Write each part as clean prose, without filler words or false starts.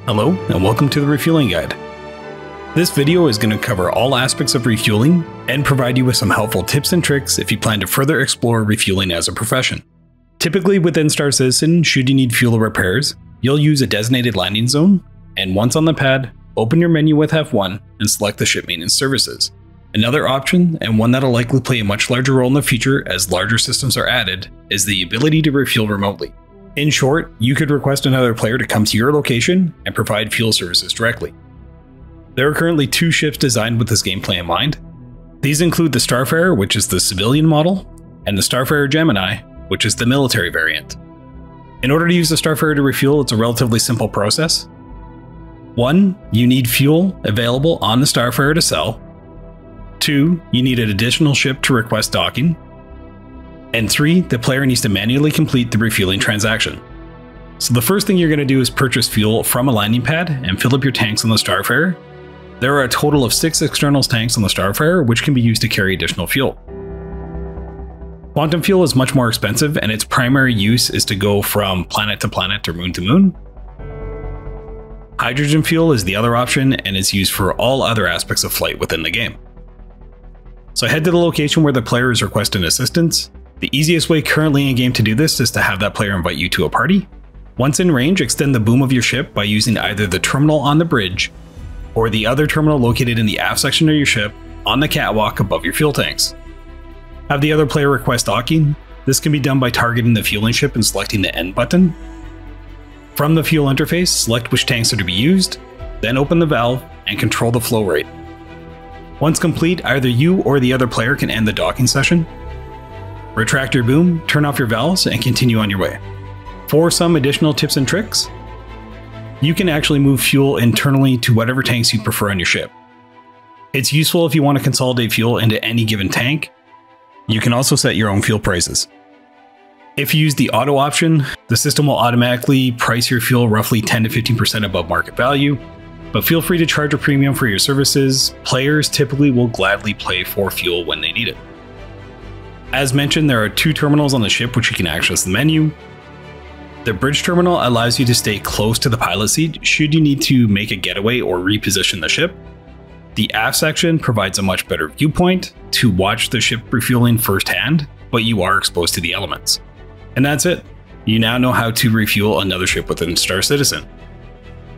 Hello and welcome to the Refueling Guide. This video is going to cover all aspects of refueling and provide you with some helpful tips and tricks if you plan to further explore refueling as a profession. Typically within Star Citizen, should you need fuel repairs, you'll use a designated landing zone, and once on the pad, open your menu with F1 and select the ship maintenance services. Another option, and one that'll likely play a much larger role in the future as larger systems are added, is the ability to refuel remotely. In short, you could request another player to come to your location and provide fuel services directly. There are currently 2 ships designed with this gameplay in mind. These include the Starfarer, which is the civilian model, and the Starfarer Gemini, which is the military variant. In order to use the Starfarer to refuel, it's a relatively simple process. 1. You need fuel available on the Starfarer to sell. 2. You need an additional ship to request docking. And 3. The player needs to manually complete the refueling transaction. So the first thing you're going to do is purchase fuel from a landing pad and fill up your tanks on the Starfarer. There are a total of 6 external tanks on the Starfarer, which can be used to carry additional fuel. Quantum fuel is much more expensive, and its primary use is to go from planet to planet or moon to moon. Hydrogen fuel is the other option and is used for all other aspects of flight within the game. So head to the location where the player is requesting assistance. The easiest way currently in game to do this is to have that player invite you to a party. Once in range, extend the boom of your ship by using either the terminal on the bridge or the other terminal located in the aft section of your ship on the catwalk above your fuel tanks. Have the other player request docking. This can be done by targeting the fueling ship and selecting the N button. From the fuel interface, select which tanks are to be used, then open the valve and control the flow rate. Once complete, either you or the other player can end the docking session. Retract your boom, turn off your valves, and continue on your way. For some additional tips and tricks, you can actually move fuel internally to whatever tanks you prefer on your ship. It's useful if you want to consolidate fuel into any given tank. You can also set your own fuel prices. If you use the auto option, the system will automatically price your fuel roughly 10 to 15% above market value, but feel free to charge a premium for your services. Players typically will gladly pay for fuel when they need it. As mentioned, there are 2 terminals on the ship which you can access the menu. The bridge terminal allows you to stay close to the pilot seat should you need to make a getaway or reposition the ship. The aft section provides a much better viewpoint to watch the ship refueling firsthand, but you are exposed to the elements. And that's it. You now know how to refuel another ship within Star Citizen.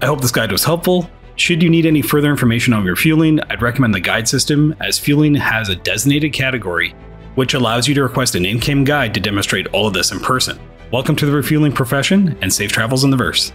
I hope this guide was helpful. Should you need any further information on refueling, I'd recommend the guide system, as fueling has a designated category which allows you to request an in-game guide to demonstrate all of this in person. Welcome to the refueling profession, and safe travels in the verse.